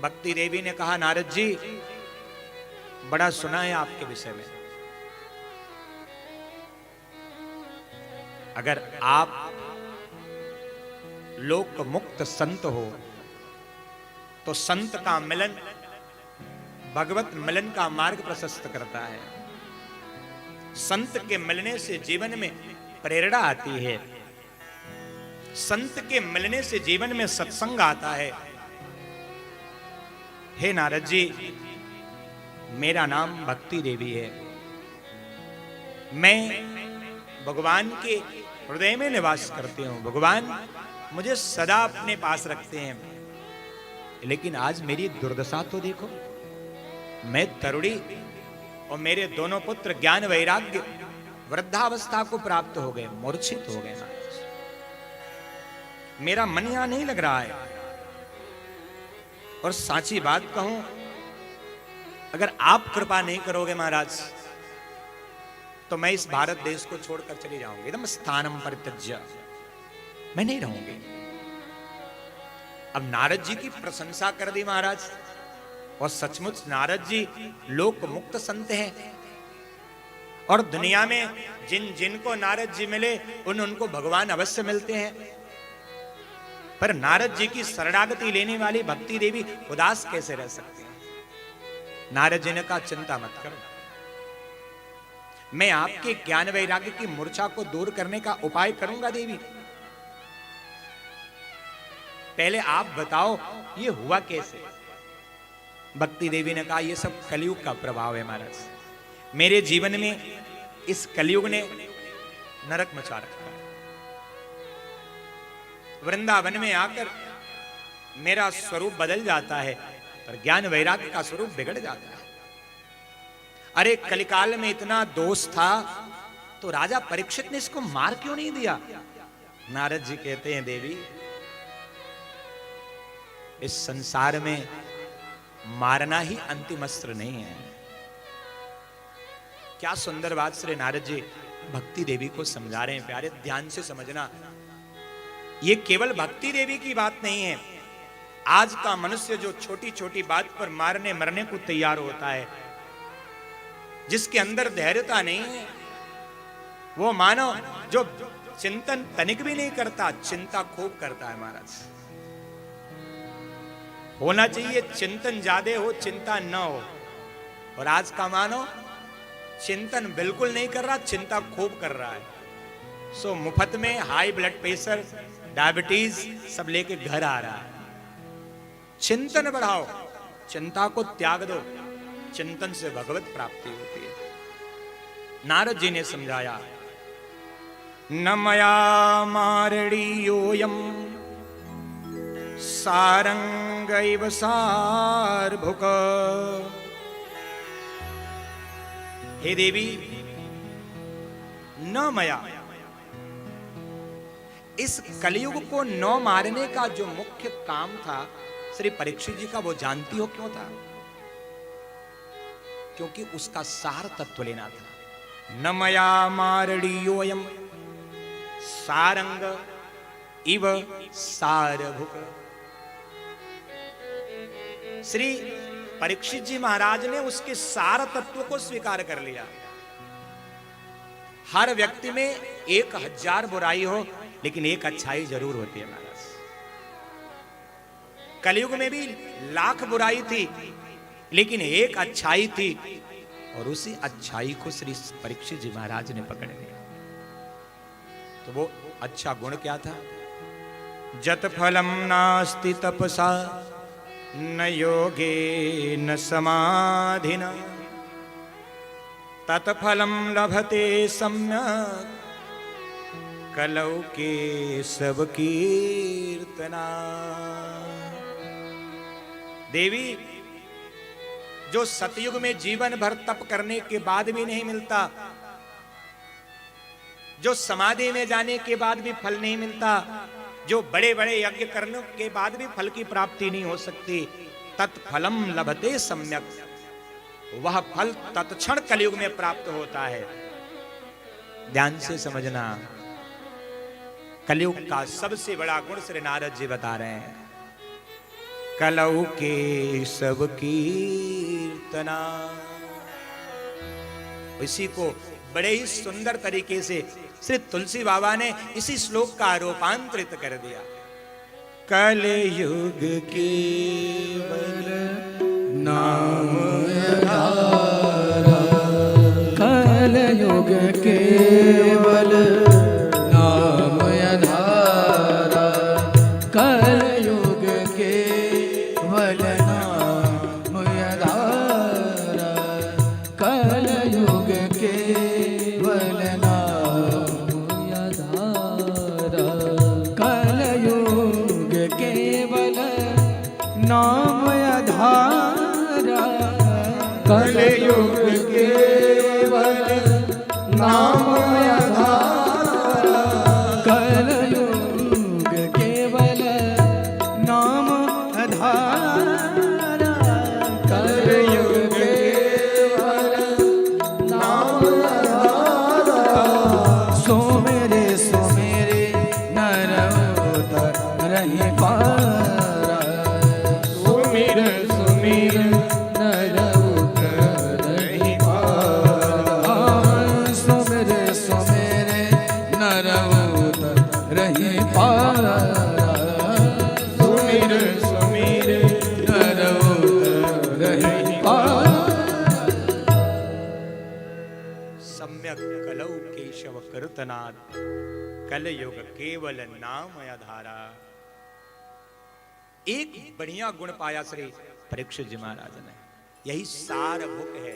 भक्ति देवी ने कहा, नारद जी बड़ा सुना है आपके विषय में, अगर आप लोक मुक्त संत हो तो संत का मिलन भगवत मिलन का मार्ग प्रशस्त करता है। संत के मिलने से जीवन में प्रेरणा आती है, संत के मिलने से जीवन में सत्संग आता है। हे नारद जी, मेरा नाम भक्ति देवी है, मैं भगवान के हृदय में निवास करती हूं, भगवान मुझे सदा अपने पास रखते हैं। लेकिन आज मेरी दुर्दशा तो देखो, मैं तरुणी और मेरे दोनों पुत्र ज्ञान वैराग्य वृद्धावस्था को प्राप्त हो गए, मूर्छित हो गए। मेरा मन यहां नहीं लग रहा है। और साची बात कहूं, अगर आप कृपा नहीं करोगे महाराज तो मैं इस भारत देश को छोड़कर चली जाऊंगी, एकदम स्थानम परित्यज्य, मैं नहीं रहूंगी। अब नारद जी की प्रशंसा कर दी महाराज, और सचमुच नारद जी लोक मुक्त संत हैं, और दुनिया में जिन जिनको नारद जी मिले उनको भगवान अवश्य मिलते हैं। पर नारद जी की शरणागति लेने वाली भक्ति देवी उदास कैसे रह सकती है? नारद जी ने कहा, चिंता मत करो, मैं आपके ज्ञान वैराग्य की मूर्छा को दूर करने का उपाय करूंगा देवी। पहले आप बताओ ये हुआ कैसे? भक्ति देवी ने कहा, ये सब कलयुग का प्रभाव है महाराज। मेरे जीवन में इस कलयुग ने नरक मचा रखा है। वृंदावन में आकर मेरा स्वरूप बदल जाता है, पर ज्ञान वैराग्य का स्वरूप बिगड़ जाता है। अरे कलिकाल में इतना दोष था तो राजा परीक्षित ने इसको मार क्यों नहीं दिया? नारद जी कहते हैं, देवी इस संसार में मारना ही अंतिम अस्त्र नहीं है। क्या सुंदर बात श्री नारद जी भक्ति देवी को समझा रहे हैं। प्यारे, ध्यान से समझना, ये केवल भक्ति देवी की बात नहीं है। आज का मनुष्य जो छोटी छोटी बात पर मारने मरने को तैयार होता है, जिसके अंदर धैर्यता नहीं है, वो मानव जो चिंतन तनिक भी नहीं करता, चिंता खूब करता है महाराज। होना चाहिए चिंतन ज्यादा हो, चिंता न हो। और आज का मानव चिंतन बिल्कुल नहीं कर रहा, चिंता खूब कर रहा है। सो मुफ्त में हाई ब्लड प्रेशर, डायबिटीज सब लेके घर आ रहा है। चिंतन बढ़ाओ, चिंता को त्याग दो, चिंतन से भगवत प्राप्ति होती है। नारद जी ने समझाया, न मया मारणीयोऽयं सारंगैव सारभुक। हे देवी, न मया, इस कलयुग को न मारने का जो मुख्य काम था श्री परीक्षित जी का, वो जानती हो क्यों था? क्योंकि उसका सार तत्व लेना था। न मया मारणीयोऽयं सारंग इव सारभुक। श्री परीक्षित जी महाराज ने उसके सार तत्व को स्वीकार कर लिया। हर व्यक्ति में 1000 बुराई हो, लेकिन एक अच्छाई जरूर होती है महाराज। कलयुग में भी लाख बुराई थी, लेकिन एक अच्छाई थी, और उसी अच्छाई को श्री परीक्षित जी महाराज ने पकड़ लिया। तो वो अच्छा गुण क्या था? जत फलम नास्ति तपसा न योगे न समाधिना तत्फलम लभते सम्यक कलौ के सब कीर्तना। देवी, जो सतयुग में जीवन भर तप करने के बाद भी नहीं मिलता, जो समाधि में जाने के बाद भी फल नहीं मिलता, जो बड़े बड़े यज्ञ करने के बाद भी फल की प्राप्ति नहीं हो सकती, तत्फलम लभते सम्यक, वह फल तत्क्षण कलयुग में प्राप्त होता है। ध्यान से समझना, कलयुग का सबसे बड़ा गुण श्री नारद जी बता रहे हैं। कलऊ के सब कीर्तना। इसी को बड़े ही सुंदर तरीके से श्री तुलसी बाबा ने इसी श्लोक का रूपांतरित कर दिया। कलयुग केवल नाम आधारा, कलयुग केवल नाम आधारा, कलयुग केवल नाम आधारा, कलयुग केवल नाम आधारा, कलयुग केवल नाम आधारा, कलयुग केवल नाम आधारा, कलयुग केवल नाम आधारा, कलयुग केवल नाम आधारा। सो मेरे नर रही पारा, सुमिर सुमिर नर रही पारा, सो मेरे नर रही पारा, सुमिर सुमिर नर रही पारा। सम्यक कलौ केशव कृतनाद, कलयुग केवल नाम आधारा। एक बढ़िया गुण पाया श्री परीक्षित जी महाराज ने, यही सार मुख है।